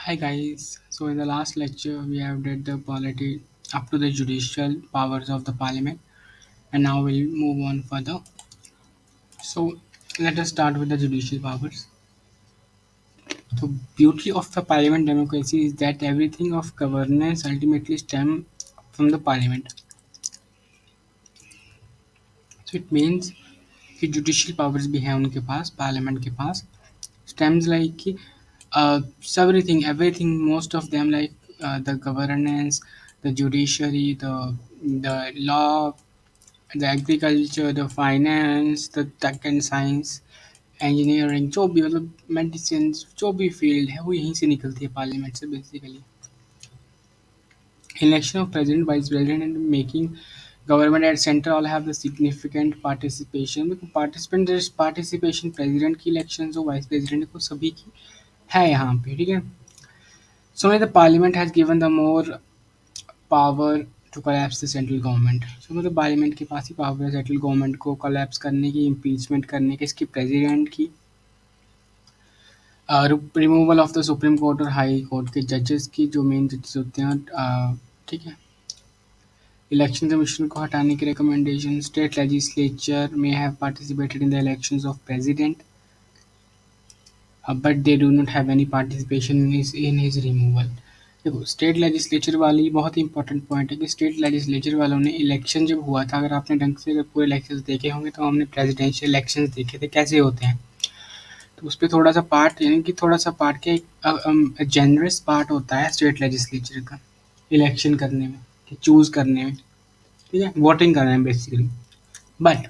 Hi guys. So in the last lecture we have did the polity up to the judicial powers of the parliament, and now we'll move on further. So let us start with the judicial powers. The beauty of the parliament democracy is that everything of governance ultimately stem from the parliament. So it means कि judicial powers भी है उनके पास, parliament के पास, stems like कि everything, most of them like the governance, the judiciary, the law, the agriculture, the finance, the tech and science, engineering, जो भी मतलब medicine, जो भी फील्ड है वो यहीं से निकलती है पार्लियामेंट से basically. Election of president, vice president, and making government at center all have the significant participation. देखो participation president की elections हो, vice president को, सभी की है यहाँ पे, ठीक है. So the parliament has given the more power to collapse the central government. So मतलब पार्लियामेंट के पास ही पावर है सेंट्रल गवर्नमेंट को कोलैप्स करने की, इम्पीचमेंट करने की, इसकी प्रेसिडेंट की, removal of the supreme court और हाई कोर्ट के जजेस की, जो मेन जजेस होते हैं, ठीक है. इलेक्शन कमीशन को हटाने की रिकमेंडेशन. स्टेट लेजिस्लेचर में have participated in the elections of president, but they do not have any participation in his removal. देखो स्टेट लेजिस्लेचर वाली बहुत ही इंपॉर्टेंट पॉइंट है कि स्टेट लेजिस्लेचर वालों ने इलेक्शन जब हुआ था, अगर आपने ढंग से अगर पूरे इलेक्शंस देखे होंगे तो हमने प्रेसिडेंशियल इलेक्शंस देखे थे कैसे होते हैं. तो उस पर थोड़ा सा पार्ट, यानी कि थोड़ा सा पार्ट के जेनरस पार्ट होता है स्टेट लेजिस्लेचर का इलेक्शन करने में, कि चूज करने में, ठीक है, वोटिंग करने में बेसिकली. बट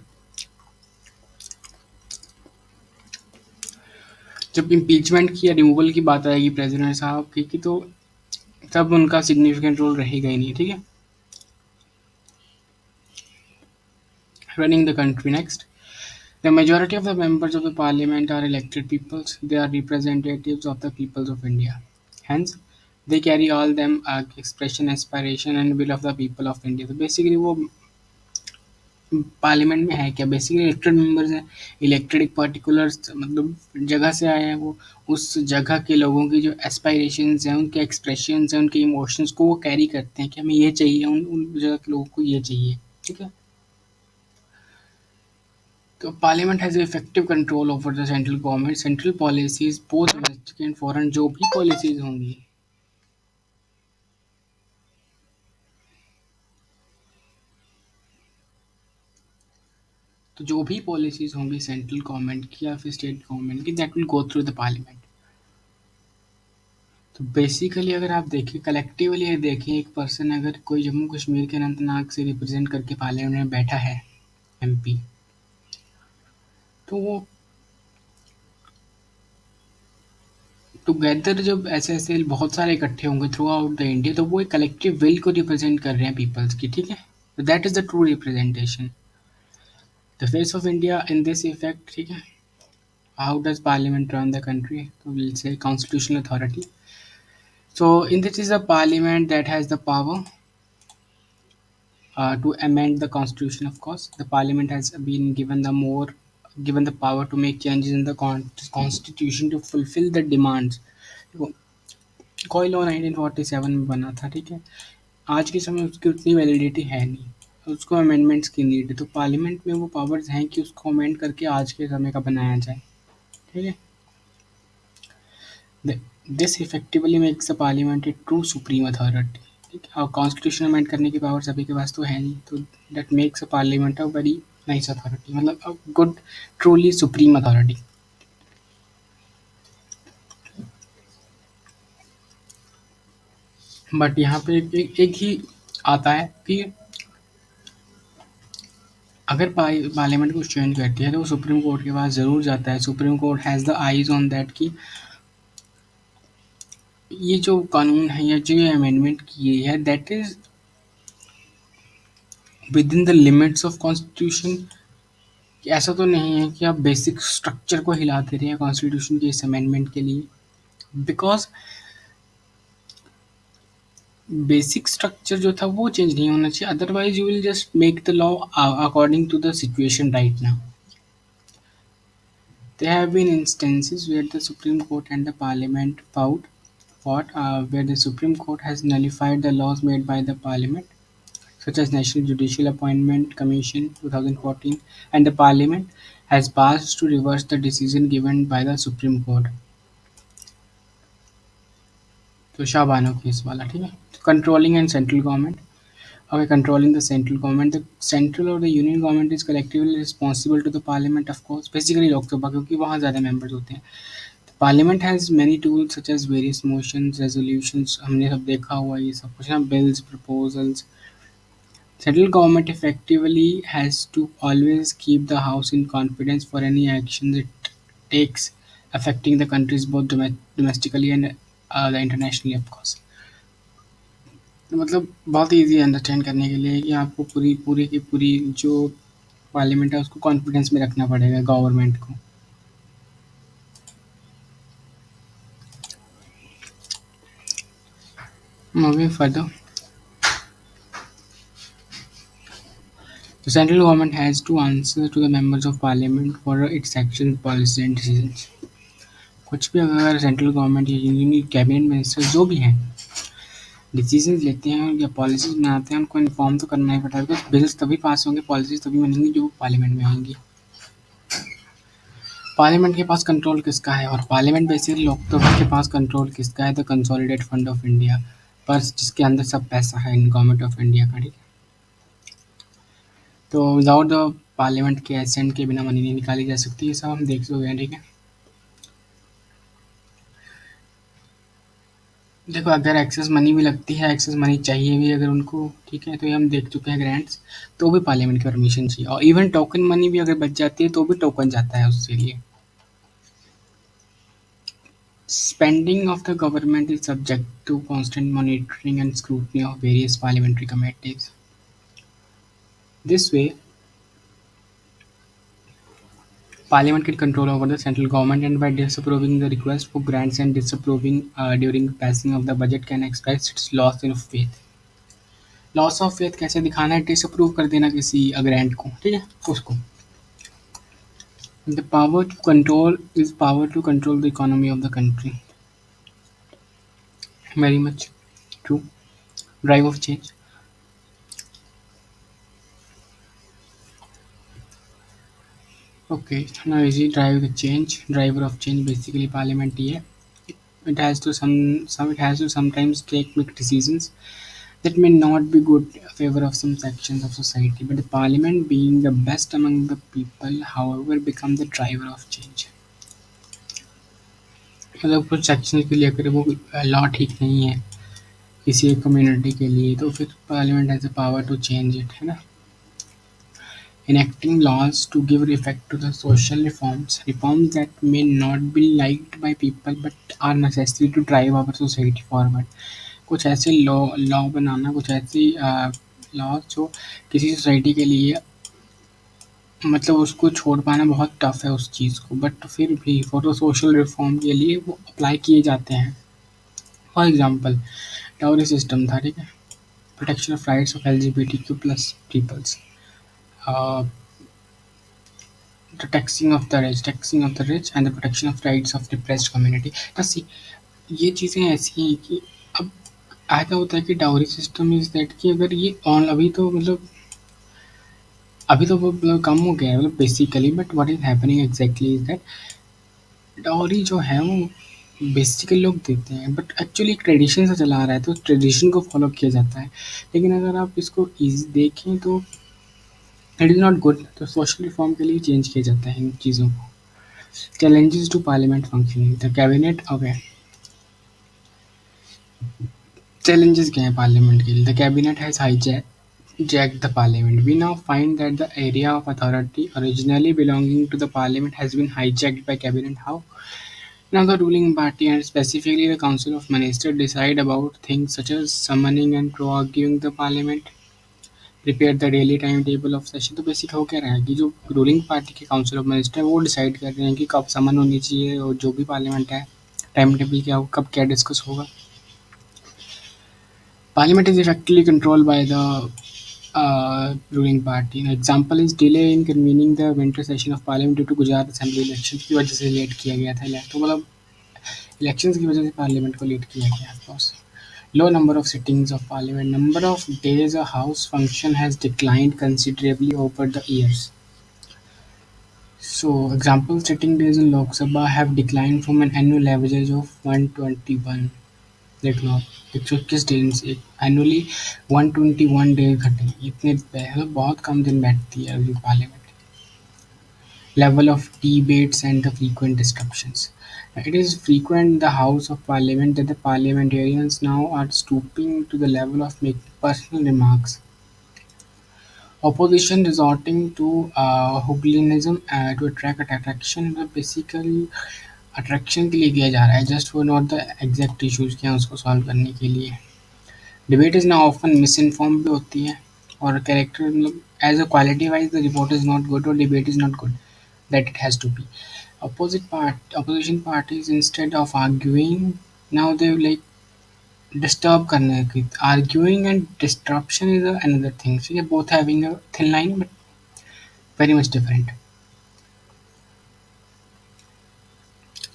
जब इम्पीचमेंट की या रिमूवल की बात आएगी प्रेसिडेंट साहब की, तो तब उनका सिग्निफिकेंट रोल रहेगा ही नहीं, ठीक है. Running the country next. The majority of the members of the parliament are elected peoples. They are representatives of the peoples of India. Hence, they carry all them expression, aspiration and will of the people of India. तो basically वो parliament में है क्या, basically elected members हैं. Elected एक particular मतलब जगह से आए हैं, वो उस जगह के लोगों की जो एस्पायरेशंस हैं, उनके एक्सप्रेशंस हैं, उनके इमोशंस को वो कैरी करते हैं कि हमें ये चाहिए, उन जगह के लोगों को ये चाहिए, ठीक है. तो parliament has effective control over the central government. Central policies both domestic and foreign, जो भी पॉलिसीज होंगी, तो जो भी पॉलिसीज होंगी सेंट्रल गवर्नमेंट की या फिर स्टेट गवर्नमेंट की, that will go through the parliament. तो बेसिकली अगर आप देखें कलेक्टिवली देखें, एक पर्सन अगर कोई जम्मू कश्मीर के अनंतनाग से रिप्रेजेंट करके पार्लियामेंट में बैठा है, एमपी, तो वो टुगेदर जब ऐसे बहुत सारे इकट्ठे होंगे थ्रू आउट द इंडिया, तो वो एक कलेक्टिव विल को रिप्रेजेंट कर रहे हैं पीपल्स की, ठीक है. That is the true representation, the face of India in this effect, ठीक है. How does parliament run the country, तो will say constitutional authority. So in this is a parliament that has the power to amend the constitution. Of course, the parliament has been given the power to make changes in the constitution to fulfill the demands. देखो, कोई law 1947 में बना था, ठीक है. आज के समय उसकी उतनी वैलिडिटी है नहीं, उसको अमेंडमेंट्स की नीड है. तो पार्लियामेंट में वो पावर्स हैं कि उसको अमेंड करके आज के समय का बनाया जाए, ठीक है. This effectively makes the parliament A true supreme authority, ठीक है. और कॉन्स्टिट्यूशन अमेंड करने की पावर सभी के पास तो है नहीं, तो that makes a parliament a very nice authority, मतलब a good truly supreme authority. But यहाँ पे एक ही आता है कि अगर पार्लियामेंट कुछ चेंज करती है तो वो सुप्रीम कोर्ट के पास ज़रूर जाता है. Supreme court has the eyes on that कि ये जो कानून है या जो ये अमेंडमेंट की है, that is with in the limits of constitution. ऐसा तो नहीं है कि आप बेसिक स्ट्रक्चर को हिला दे रहे हैं कॉन्स्टिट्यूशन के इस अमेंडमेंट के लिए, बिकॉज बेसिक स्ट्रक्चर जो था वो चेंज नहीं होना चाहिए, otherwise you will just make the law according to the situation right now. There have been instances where the Supreme Court and the Parliament fought where the Supreme Court has nullified the laws made by the Parliament, such as National Judicial Appointment Commission 2014, and the Parliament has passed to reverse the decision given by the Supreme Court. तो Shah Bano case वाला ठीक है. Controlling and central government. Okay, controlling the central government. The central or the union government is collectively responsible to the parliament, of course. Basically, Lok Sabha क्योंकि वहाँ ज़्यादा members होते हैं. Parliament has many tools such as various motions, resolutions. हमने सब देखा हुआ ये सब कुछ ना, bills, proposals. Central government effectively has to always keep the house in confidence for any actions it takes affecting the countries both domestically and the internationally, of course. तो मतलब बहुत ईज़ी है अंडरस्टैंड करने के लिए कि आपको पूरी पूरी की पूरी जो पार्लियामेंट है उसको कॉन्फिडेंस में रखना पड़ेगा गवर्नमेंट को. Moving further, the central government has to answer to the members of parliament for its actions, policies and decisions. कुछ भी अगर सेंट्रल गवर्नमेंट या यूनियन कैबिनेट मिनिस्टर जो भी हैं डिसीजन लेते हैं या पॉलिसीज बनाते हैं, उनको इन्फॉर्म तो करना ही पड़ता है, बिकॉज बिल्स तभी पास होंगे, पॉलिसीज तभी बनेंगी जो पार्लियामेंट में आएंगी. पार्लियामेंट के पास कंट्रोल किसका है, और पार्लियामेंट बेसिकली लोकसभा के पास कंट्रोल किसका है, the consolidated fund of India, purse जिसके अंदर सब पैसा है इन गवर्नमेंट ऑफ इंडिया का. ठीक है, तो विदाउट द पार्लियामेंट के एसेंट के बिना मनी नहीं निकाली जा सकती, ये सब हम देख चुके हैं. ठीक है, देखो अगर एक्सेस मनी भी लगती है, एक्सेस मनी चाहिए भी अगर उनको, ठीक है, तो ये हम देख चुके हैं ग्रांट्स, तो भी पार्लियामेंट की परमिशन चाहिए. और इवन टोकन मनी भी अगर बच जाती है तो भी टोकन जाता है उसके लिए. Spending of the government is subject to constant monitoring and scrutiny of various parliamentary committees. This way, Parliament can control over the central government, and by disapproving the request for grants and disapproving during passing of the budget can express its loss of faith. Loss of faith कैसे दिखाना है, disapprove कर देना किसी grant को, ठीक है, उसको. The power to control is power to control the economy of the country. Very much true. Drive of change. Okay, now easy drive the change. Driver of change basically parliament here. It has to it has to sometimes take big decisions that may not be good in favor of some sections of society, but the parliament being the best among the people, however, become the driver of change. मतलब कुछ section के लिए अगर वो law ठीक नहीं है किसी एक कम्युनिटी के लिए, तो फिर parliament has the power to change it, है ना. Enacting laws to give effect to the social reforms that may not be liked by people but are necessary to drive our society forward. कुछ ऐसे law बनाना, कुछ ऐसी law जो किसी society के लिए मतलब उसको छोड़ पाना बहुत टफ है उस चीज़ को, बट फिर भी फॉर द सोशल रिफॉर्म के लिए वो अप्लाई किए जाते हैं. फॉर एग्जांपल डाउरी सिस्टम था, ठीक है, protection of rights of LGBTQ+ peoples, the taxing of the rich and the protection of rights of depressed community. तो सी ये चीज़ें ऐसी हैं कि अब ऐसा होता है कि डाउरी सिस्टम इज दैट कि अगर ये ऑन अभी तो वो मतलब कम हो गया है मतलब basically, but what is happening exactly is that dowry जो है वो बेसिकली लोग देते हैं, बट एक्चुअली एक ट्रेडिशन से चला आ रहा है तो ट्रेडिशन को फॉलो किया जाता है. लेकिन अगर आप इसको देखें तो इट इज़ नॉट गुड, तो सोशल रिफॉर्म के लिए चेंज किया जाता है इन चीज़ों को. Challenges to parliament functioning, the cabinet. Okay, challenges क्या हैं पार्लियामेंट के लिए. The cabinet has hijacked the parliament. We now find that the area of authority originally belonging to the parliament has been hijacked by cabinet. How? Now the ruling party and specifically the council of ministers decide about things such as summoning and proroguing the parliament, prepare the daily time table of session. तो basic हो क्या रहा है कि जो ruling party के council of minister है वो डिसाइड कर रहे हैं कि कब समन होनी चाहिए और जो भी पार्लियामेंट है टाइम टेबल क्या हो, कब क्या डिस्कस होगा. Parliament is effectively control by the ruling party. Example is delay in convening the winter session of parliament due to Gujarat assembly election की वजह से लेट किया गया था. तो मतलब इलेक्शंस की वजह से पार्लियामेंट को लीड किया गया of course. Low number of sittings of parliament, number of days a house function has declined considerably over the years. So, example sitting days in Lok Sabha have declined from an annual average of 121. देख लो आप, 121 दिन से annually 121 days घटे, इतने बहुत कम दिन बैठती है अभी parliament. Level of debates and the frequent disruptions. It is frequent in the House of Parliament that the parliamentarians now are stooping to the level of making personal remarks. Opposition resorting to hooliganism to attract attraction, मतलब basically attraction के लिए किया जा रहा है, just for not the exact issues क्या उसको solve करने के लिए. Debate is now often misinform भी होती है, और कैरेक्टर मतलब as a quality wise the report is not good और debate is not good that it has to be. Opposition parties instead of arguing, now they like disturb करने की. Arguing and disruption is another thing. So yeah, both having a thin line but very much different.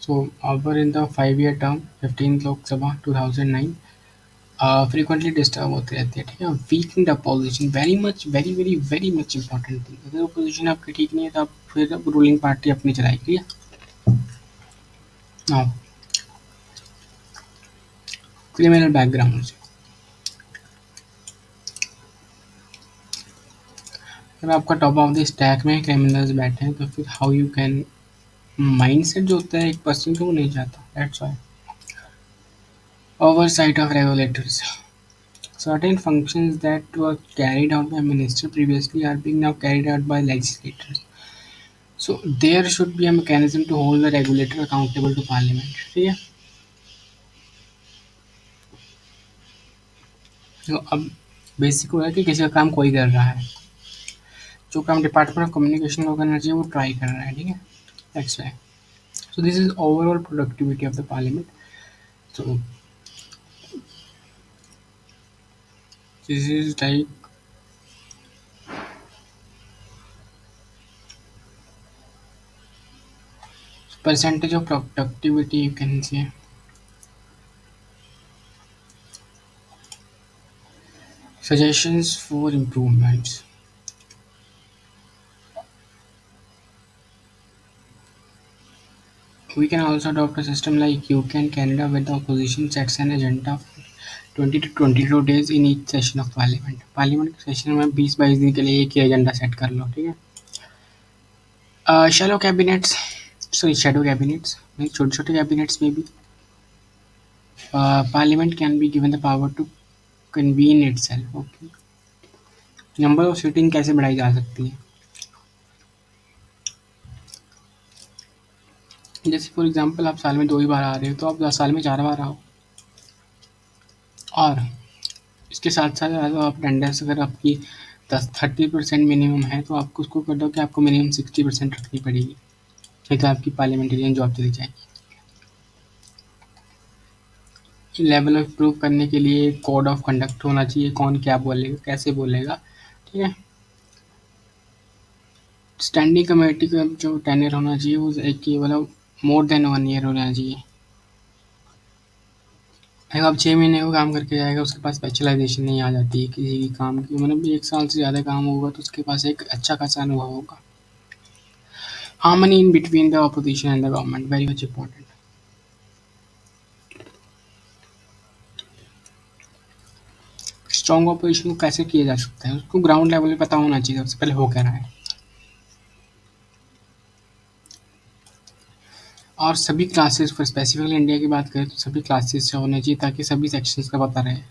So over in the 5-year term, 15th Lok Sabha 2009, frequently disturb होते रहते हैं, ठीक है. Weekend opposition very much very very very much important thing. अगर opposition आपकी ठीक नहीं है तो आप फिर रूलिंग पार्टी अपनी चलाएगी. हाँ, क्रिमिनल बैकग्राउंड से अगर आपका टॉप ऑफ द स्टैक में क्रिमिनल्स बैठे हैं तो फिर हाउ यू कैन, माइंडसेट जो होता है एक पर्सन को वो नहीं चाहता. That's why. Oversight of regulators. Certain functions that were carried out by minister previously are being now carried out by legislators. So there should be a mechanism to hold the regulator accountable to parliament. ठीक है. तो अब basic हो है कि किसी का काम कोई कर रहा है, जो काम डिपार्टमेंट ऑफ कम्युनिकेशन को करना चाहिए वो ट्राई कर रहा है, ठीक है. That's why. So this is overall productivity of the parliament. So this is like percentage of productivity you can say. Suggestions for improvements. We can also adopt a system like UK and Canada where the opposition sets an agenda for 20 to 22 days in each session of parliament. Parliament के session में 20-22 दिन के लिए एक ही agenda set कर लो, ठीक है. Shallow cabinets, sorry shadow cabinets, छोटे छोटे कैबिनेट्स में भी parliament can be given the power to convene itself. Okay. Number of seating कैसे बढ़ाई जा सकती है, जैसे फॉर एग्जांपल आप साल में 2 ही बार आ रहे हो तो आप 10 साल में 4 बार आओ. और इसके साथ साथ आप अटेंडेंस अगर आपकी 30% मिनिमम है तो आपको उसको कर दो कि आपको मिनिमम 60% रखनी पड़ेगी, नहीं तो आपकी पार्लियामेंटेरियन जॉब चली जाएगी. लेवल ऑफ प्रूव करने के लिए कोड ऑफ कंडक्ट होना चाहिए, कौन क्या बोलेगा कैसे बोलेगा, ठीक है. स्टैंडिंग कमेटी का जो टेन्योर होना चाहिए वो एक केवल मोर देन 1 ईयर होना चाहिए. अगर आप 6 महीने को काम करके जाएगा उसके पास स्पेशलाइजेशन नहीं आ जाती है किसी की काम की, मतलब 1 साल से ज़्यादा काम होगा तो उसके पास एक अच्छा खासा अनुभव होगा. Harmony in between the opposition and the government very much important. Strong opposition को कैसे किया जा सकता है, उसको ग्राउंड लेवल पे पता होना चाहिए सबसे पहले हो क्या रहा है. और सभी क्लासेस फॉर स्पेसिफिकली इंडिया की बात करें तो सभी क्लासेस से होने चाहिए ताकि सभी सेक्शंस का पता रहे.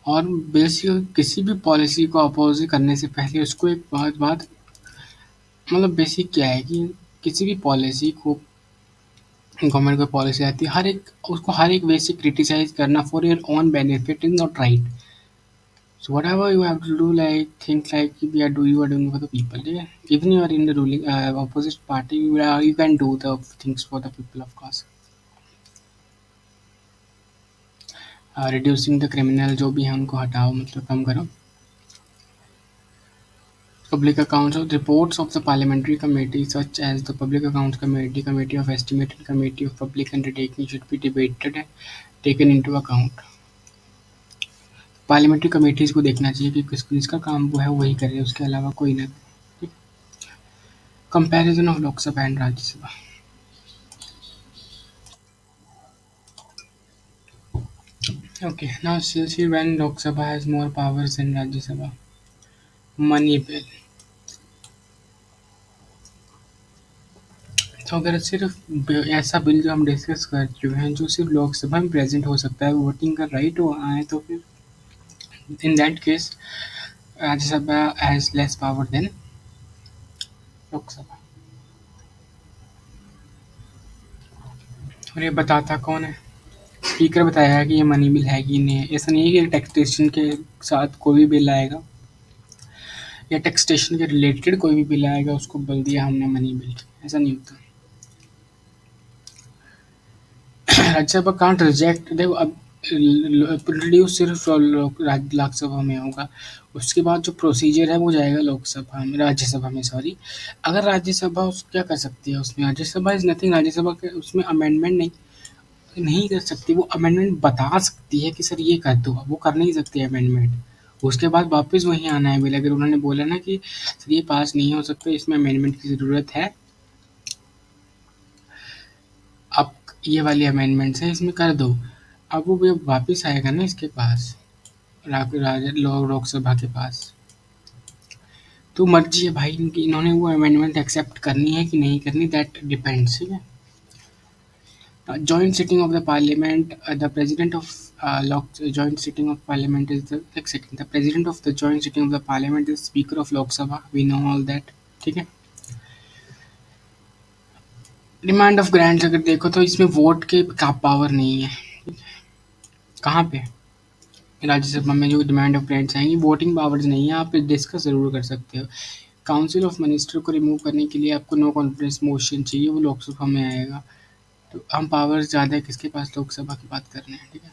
और बेसिक किसी भी पॉलिसी को अपोज करने से पहले उसको एक बात मतलब बेसिक क्या है कि किसी भी पॉलिसी को गवर्नमेंट की पॉलिसी आती है हर एक उसको हर एक वे से क्रिटिसाइज करना for your own benefit is not right. So whatever you have to do, like think like you are doing for the people. Yeah, even you are in the ruling opposite party, you can do the things for the people, of course. Reducing the criminal जो भी है उनको हटाओ, मतलब कम करो. Public accounts of reports of the parliamentary committees such as the Public Accounts Committee, Committee of Estimate and Committee of Public Undertaking should be debated and taken into account. Parliamentary committees को देखना चाहिए कि किसका काम वो है वही करे, उसके अलावा कोई ना। Comparison of Lok Sabha and Rajya Sabha. Okay, now see when Lok Sabha has more powers than Rajya Sabha. Money bill. तो अगर सिर्फ ऐसा बिल जो हम डिस्कस कर चुके हैं जो सिर्फ लोकसभा में प्रेजेंट हो सकता है, वोटिंग का राइट हो आए, तो फिर in that case Rajya Sabha has less power than Lok Sabha. और ये बताता कौन है? स्पीकर बताया है कि ये मनी बिल है कि नहीं है। ऐसा नहीं है कि टैक्सेशन के साथ कोई भी बिल आएगा या टैक्सेशन के रिलेटेड कोई भी बिल आएगा उसको बोल दिया हमने मनी बिल, ऐसा नहीं होता। राज्यसभा कांट रिजेक्ट, देखो अब इंट्रोड्यूस सिर्फ लोकसभा में होगा, उसके बाद जो प्रोसीजर है वो जाएगा लोकसभा में, राज्यसभा में सॉरी। अगर राज्यसभा क्या कर सकती है उसमें, राज्यसभा इज नथिंग, राज्यसभा के उसमें अमेंडमेंट नहीं कर सकती, वो अमेंडमेंट बता सकती है कि सर ये कर दो, वो कर नहीं सकती अमेंडमेंट। उसके बाद वापस वहीं आना है बिल, अगर उन्होंने बोला ना कि सर ये पास नहीं हो सकता, इसमें अमेंडमेंट की ज़रूरत है, अब ये वाली अमेंडमेंट्स है इसमें कर दो, अब वो भी वापस आएगा ना इसके पास, लोकसभा के पास। तो मर्जी है भाई इनकी, इन्होंने वो अमेंडमेंट एक्सेप्ट करनी है कि नहीं करनी, दैट डिपेंड्स, ठीक है। Joint sitting of the parliament, the president of joint sitting of parliament is the एक second, the president of the joint sitting of the parliament is speaker of Lok Sabha, we know all that, ठीक है। Demand of grants अगर देखो तो इसमें vote के का power नहीं है, कहाँ पे? राज्यसभा में जो डिमांड ऑफ ग्रांट्स आएंगी, वोटिंग पावर्स नहीं है, आप डिस्कस जरूर कर सकते हो। काउंसिल ऑफ मिनिस्टर को रिमूव करने के लिए आपको नो कॉन्फिडेंस मोशन चाहिए, वो लोकसभा में आएगा। तो हम पावर्स ज़्यादा है किसके पास, लोकसभा की बात कर रहे हैं, ठीक है।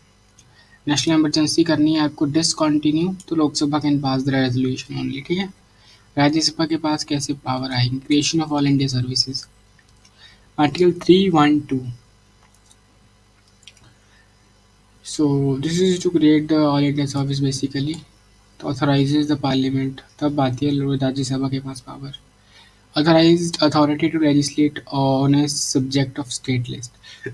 नेशनल इमरजेंसी करनी है आपको डिसकंटिन्यू, तो Lok Sabha can pass the resolution only, ठीक है। राज्यसभा के पास कैसे पावर आएंगे? Creation of all India services, article 312। So this is to create the all India service basically, तो ऑथराइजेज द पार्लियामेंट, तब आती है राज्यसभा के पास power. Authorised authority to legislate on a subject of state list.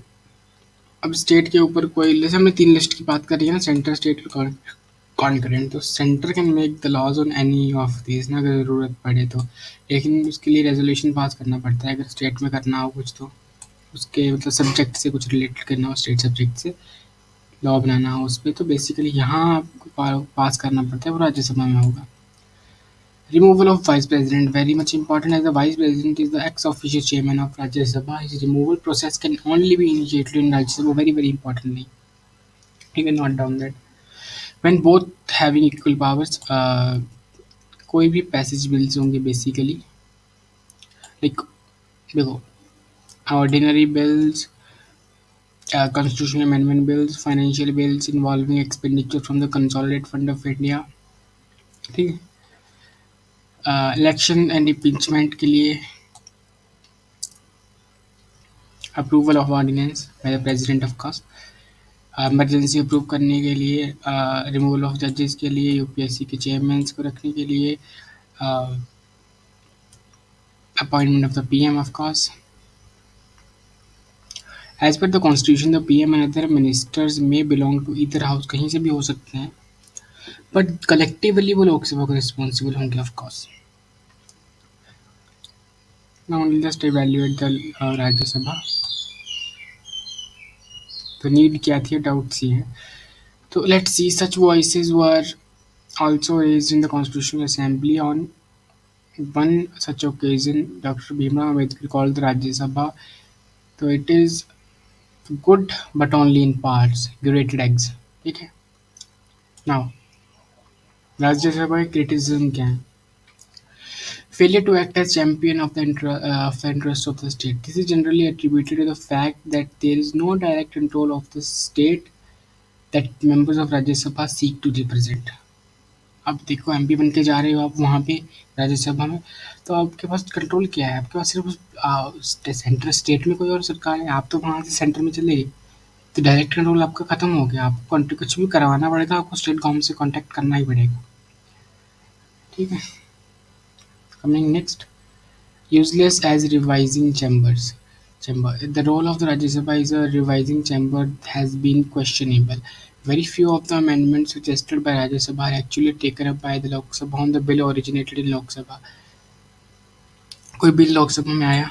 अब state के ऊपर कोई, जैसे हमने 3 लिस्ट की बात करी है ना, सेंटर, स्टेट और कॉन्करेंट, तो centre can make the laws on any of this ना, अगर ज़रूरत पड़े तो, लेकिन उसके लिए रेजोल्यूशन पास करना पड़ता है। अगर स्टेट में करना हो कुछ तो उसके मतलब सब्जेक्ट से कुछ रिलेटेड करना हो, स्टेट सब्जेक्ट से लॉ बनाना हो उस पर, तो बेसिकली यहाँ आपको पास करना पड़ता है, वो राज्यसभा में होगा। Removal of Vice President, very much important, as the Vice President is the ex-officio chairman of Rajya Sabha. His removal process can only be initiated in Rajya Sabha. Very very importantly, you can note down that when both having equal powers, कोई भी passage bills होंगे basically, like देखो ordinary bills, constitutional amendment bills, financial bills involving expenditure from the consolidated fund of India, ठीक है। Election and impeachment के लिए approval of ordinance by the president of course, emergency approve करने के लिए, removal of जजेस के लिए, यूपीएससी के चेयरमैन को रखने के लिए, appointment of the PM of course. As per the constitution the PM and other ministers में बिलोंग टू ईदर हाउस, कहीं से भी हो सकते हैं, बट कलेक्टिवली वो लोकसभा को रिस्पॉन्सिबल होंगे of course. Now only just evaluate the Rajya Sabha, तो नीड क्या थी, डाउट सी है। तो let's see, such voices were also raised in the Constitutional Assembly on one such occasion. Dr. Bhimrao Ambedkar called the Rajya Sabha, so it is good but only in parts, grated eggs, ठीक है। Now राज्य सभा की criticism क्या है? Failure to act as champion of the interest of the state. This is generally attributed to the fact that there is no direct control of the state that members of Rajya Sabha seek to represent. अब देखो MP बन के जा रहे हो आप वहाँ पे राज्यसभा में, तो आपके पास कंट्रोल क्या है? आपके पास सिर्फ सेंटर स्टेट में कोई और सरकार है, आप तो वहाँ से सेंटर में चले गए, तो डायरेक्ट कंट्रोल आपका खत्म हो गया। आपको कुछ भी करवाना पड़ेगा, आपको स्टेट गवर्नमेंट से कॉन्टैक्ट करना ही पड़ेगा। ठीक है, coming next, useless as revising chamber. The role of the Rajya Sabha is a revising chamber has been questionable. Very few of the amendments suggested by Rajya Sabha are actually taken up by the Lok Sabha on the bill originated in Lok Sabha. कोई bill Lok Sabha में आया,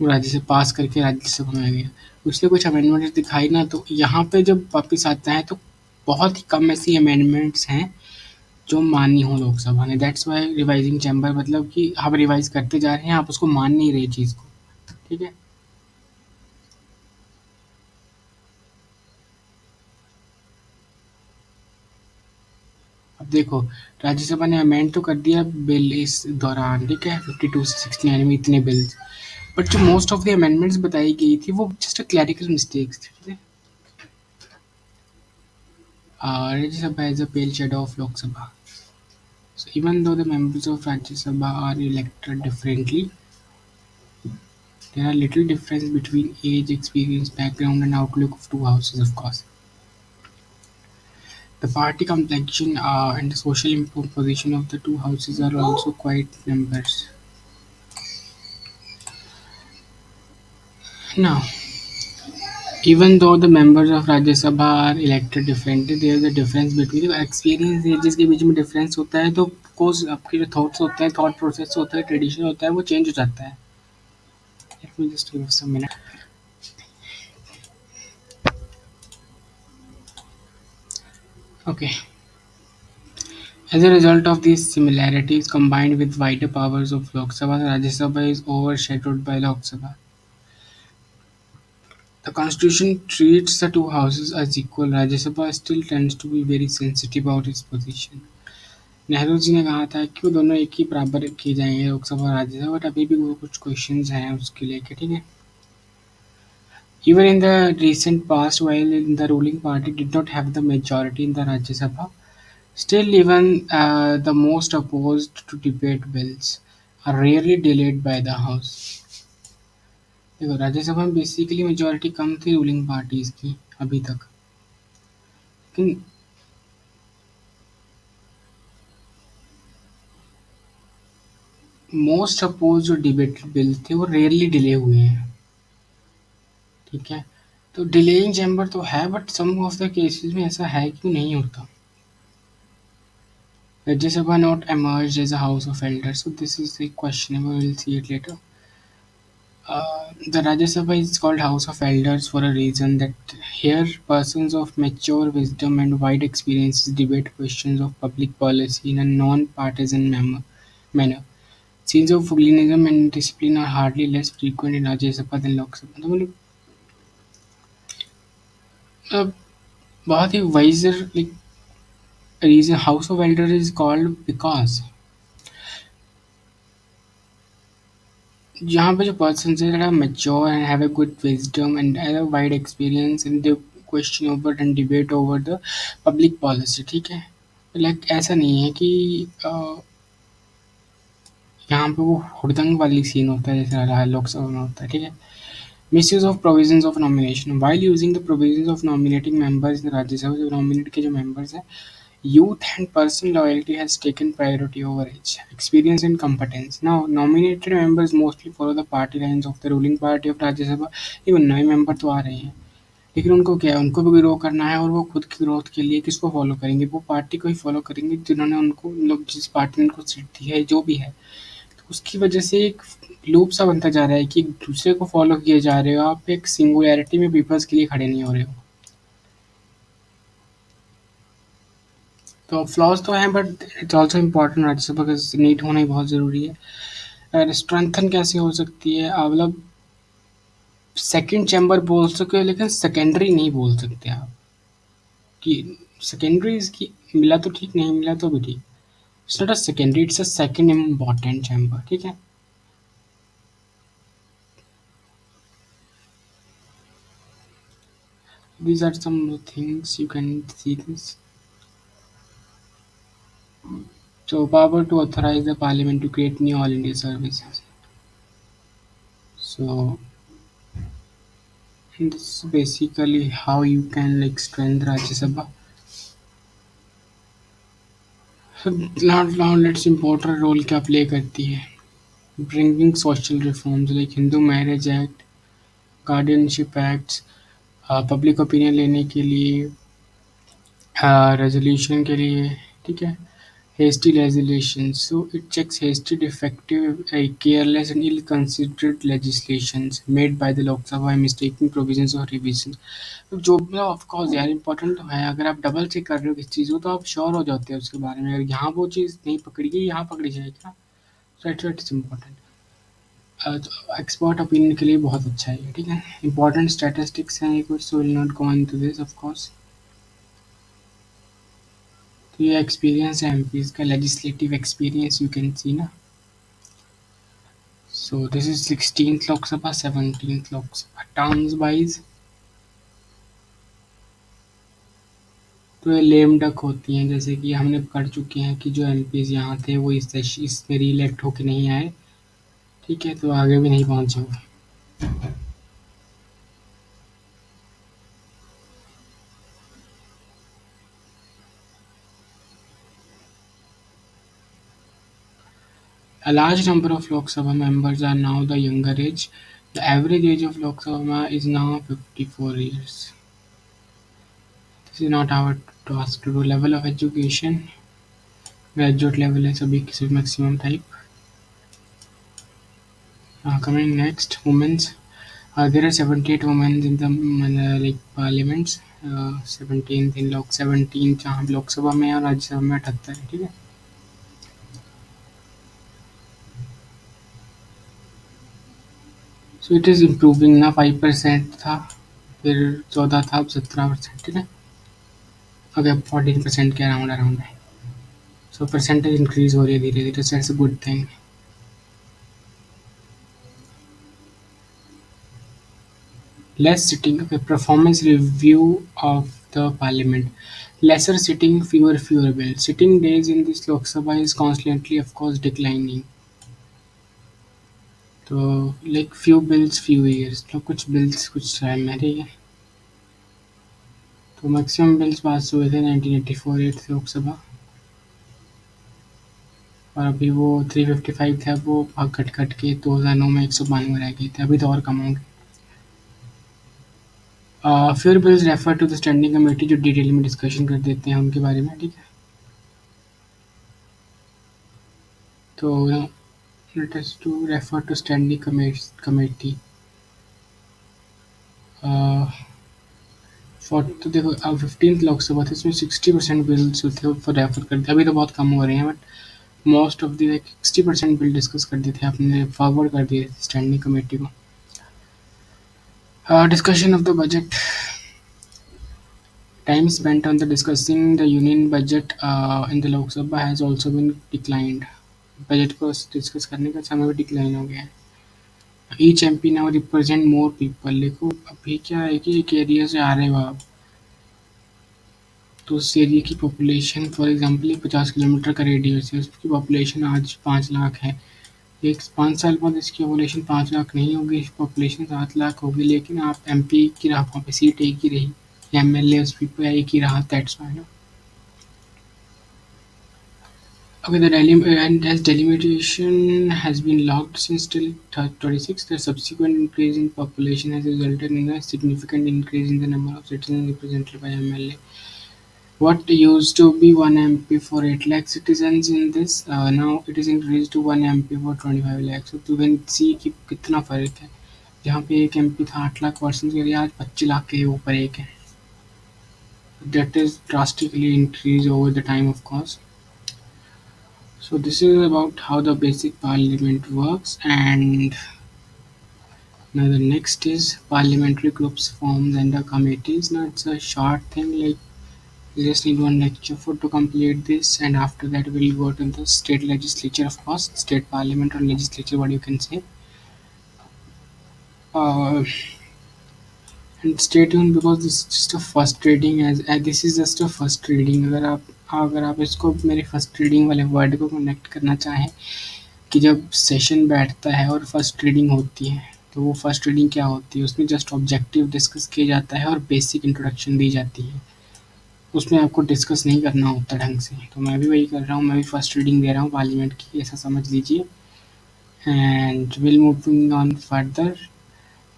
वो राज्य से पास करके राज्यसभा में आ गया, उसने कुछ अमेंडमेंट्स दिखाई ना, तो यहाँ पे जब वापस आता है तो बहुत ही कम ऐसी अमेंडमेंट्स हैं जो माननी हो लोकसभा ने। दैट्स वाई रिवाइजिंग चैम्बर, मतलब कि हम रिवाइज करते जा रहे हैं, आप उसको मान नहीं रहे चीज़ को। ठीक है, अब देखो राज्यसभा ने अमेंड तो कर दिया बिल इस दौरान, ठीक है, 52 से 69 में इतने बिल्स, बट जो मोस्ट ऑफ द अमेंडमेंट्स बताई गई थी वो जस्ट अ क्लैरिकल मिस्टेक्स थी। ठीक है, Rajya Sabha is a pale shadow of Lok Sabha, so even though the members of Rajya Sabha are elected differently, there are little difference between age, experience, background, and outlook of two houses. Of course, the party complexion and the social composition of the two houses are also quite numbers. Now, even though the members of Rajya Sabha are elected differently, there is a difference between the experience ages के बीच में difference होता है, तो course आपके जो thoughts होते हैं, thought process होता है, tradition होता है, वो change हो जाता है. Let me just give some minute. Okay. As a result of these similarities combined with wider powers of Lok Sabha, Rajya Sabha is overshadowed by Lok Sabha. The constitution treats the two houses as equal. Rajya Sabha still tends to be very sensitive about its position. Nehru ji ने कहा था कि वो दोनों एक ही बराबर किए जाएंगे, लोकसभा और राज्यसभा, बट अभी भी वो कुछ क्वेश्चंस हैं उसके लेके। ठीक है, even in the recent past, while the ruling party did not have the majority in the Rajya Sabha, still even the most opposed to debate bills are rarely delayed by the House. देखो राज्यसभा में basically majority कम थी ruling parties की अभी तक, लेकिन most oppose जो debated bill थे वो रेयरली डिले हुए हैं। ठीक है, तो डिलेइंग चैम्बर तो है, but some of the cases में ऐसा है क्यों नहीं होता। Rajya Sabha not emerged as a house of elders, so this is the questionable. We'll see it later. The Rajya Sabha is called House of Elders for a reason that here persons of mature wisdom and wide experiences debate questions of public policy in a non-partisan manner. Scenes of hooliganism and discipline are hardly less frequent in Rajya Sabha than Lok Sabha. तो मतलब अ, बहुत ही wiser like reason House of Elders is called because यहाँ पे जो persons हैं that are mature and have a good wisdom and have a wide experience and they question over and debate over the public policy. ठीक है, like ऐसा नहीं है कि यहाँ पे वो हुड़दंग वाली सीन होता है जैसे रहा है लोकसभा में होता है। ठीक है, misuse of provisions of nomination while using the provisions of nominating members in the Rajya Sabha, जो nominate के जो members हैं, youth and personal loyalty has taken priority over age, experience and competence. Now, nominated members mostly follow the party lines of the ruling party of Rajya Sabha. Even नए member तो आ रहे हैं, लेकिन उनको क्या है, उनको भी ग्रो करना है और वो खुद की ग्रोथ के लिए किसको फॉलो करेंगे? वो पार्टी को ही फॉलो करेंगे जिन्होंने उनको लोग जिस पार्टी ने उनको सीट दी है जो भी है। तो उसकी वजह से एक लूप सा बनता जा रहा है कि एक दूसरे को फॉलो किए जा रहे हो, आप एक सिंगुलैरिटी में पीपल्स के लिए खड़े नहीं हो रहे हो। तो फ्लॉज तो हैं, but it's also important, Rajya Sabha का नीट होना ही बहुत ज़रूरी है। और स्ट्रेंथन कैसे हो सकती है? मतलब सेकंड चैम्बर बोल सके हो, लेकिन सेकेंडरी नहीं बोल सकते आप कि सेकेंडरी इसकी मिला तो ठीक, नहीं मिला तो भी ठीक। It's not a secondary, it's a second important chamber. ठीक है, these are some things you can see this. So power to authorize the parliament to create new all India services. So this is basically how you can like strengthen Rajya Sabha. So now let's important role क्या play करती है. Bringing social reforms like Hindu Marriage Act, Guardianship Acts, public opinion लेने के लिए, resolution के लिए, ठीक है. Hasty legislation. So it checks hasty, defective, careless and ill-considered legislations made by the Lok Sabha by mistaking provisions or revisions. तो जो भी ऑफ कोर्स यार इम्पोर्टेंट तो है. अगर आप डबल चेक कर रहे हो किसी चीज़ को तो आप श्योर हो जाते हो उसके बारे में. अगर यहाँ वो चीज़ नहीं पकड़ी गई यहाँ पकड़ी जाएगी ना. So it's important. तो एक्सपर्ट ओपिनियन के लिए बहुत अच्छा है ये, ठीक है. इंपॉर्टेंट स्टैटिस्टिक्स हैं ये कुछ, so will not go into this of course. तो ये एक्सपीरियंस है एमपीज का, legislative experience you can see ना. So this is 16th Lok Sabha, 17th Lok Sabha. Towns wise तो ये लेम डक होती हैं, जैसे कि हमने कर चुके हैं कि जो एमपीज यहाँ थे वो इसमें री इलेक्ट होके नहीं आए, ठीक है, तो आगे भी नहीं पहुँचे वो. A large number of Lok Sabha members are now the younger age. The average age of Lok Sabha is now 54 years. This is not our task to do. Level of education, graduate level है सभी की maximum type. Coming next, women's. There are 78 women in the like parliaments. 17th in 17 जहाँ लोकसभा में है और राज्यसभा में 78 है, ठीक है. सो इट इज़ इम्प्रूविंग ना. 5% था, फिर 14 था, अब 17%, ठीक है. अभी अब 14% के अराउंड है. सो परसेंटेज इंक्रीज हो रही है धीरे धीरे. So it's a good thing. Less sitting. Okay, performance review of the parliament. Lesser sitting, fewer bills. Sitting days in this Lok Sabha is constantly, of course, declining. तो like few bills few years, तो कुछ bills कुछ time में, ठीक है. तो maximum bills pass हुए थे 1984 8 लोकसभा, और अभी वो 355 थे, अब वो घट घट के 2009 में 192 रह गए थे. अभी तो और कम होंगे. फिर bills refer to the standing committee जो डिटेल में डिस्कशन कर देते हैं उनके बारे में, ठीक है. तो let us to refer to standing committee. तो देखो अब 15th लोकसभा थी, इसमें 60% बिल्स जो थे वो रेफर कर दिए. अभी तो बहुत कम हो रहे हैं, but most of the like 60% bill discuss कर दिए थे, आपने फॉरवर्ड कर दिए थे स्टैंडिंग कमेटी को. Discussion of the budget. Time spent on the discussing the union budget in the Lok Sabha has also been declined. Budget को discuss करने का समय भी डिक्लाइन हो गया है. Each MP now represent more people. देखो अभी क्या है कि एक एरिया से आ रहे हो आप, तो उस एरिया की पॉपुलेशन फॉर एग्जांपल 50 किलोमीटर का रेडियस है, उसकी पॉपुलेशन आज 5 लाख है. एक 5 साल बाद इसकी पॉपुलेशन 5 लाख नहीं होगी, पॉपुलेशन 7 लाख होगी, लेकिन आप एमपी की रहा, वहाँ पे सीट एक ही रही, एमएलए उस पे एक ही रहा. That's why. Okay, and as delimitation has been locked since till 26, the subsequent increase in population has resulted in a significant increase in the number of citizens represented by MLA. What used to be 1 MP for 8 lakh citizens in this, now it is increased to 1 MP for 25 lakhs. So you can see कि कितना फर्क है. जहाँ पे एक MP था 8 lakh person के लिए, आज 25 लाख के ऊपर एक है. That is drastically increased over the time, of course. So this is about how the basic parliament works, and now the next is parliamentary groups, forms and the committees. Now it's a short thing, like you just need one lecture for to complete this, and after that we'll go to the state legislature, of course, state parliament or legislature, what you can say. Uh, and stay tune because this just a first reading as this is just a first reading. अगर आप इसको मेरे first reading वाले word को connect करना चाहें कि जब सेशन बैठता है और फर्स्ट रीडिंग होती है, तो वो फर्स्ट रीडिंग क्या होती है, उसमें जस्ट ऑब्जेक्टिव डिस्कस किया जाता है और बेसिक इंट्रोडक्शन दी जाती है। उसमें आपको डिस्कस नहीं करना होता ढंग से। तो मैं भी वही कर रहा हूँ, मैं भी फर्स्ट रीडिंग दे रहा हूँ पार्लियामेंट की, ऐसा समझ लीजिए। And will moving on further.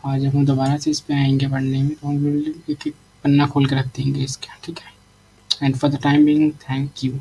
और जब हम दोबारा से इस पे आएंगे पढ़ने में, तो हम विल एक एक पन्ना खोल के रख देंगे इसका, ठीक है। And for the time being, thank you.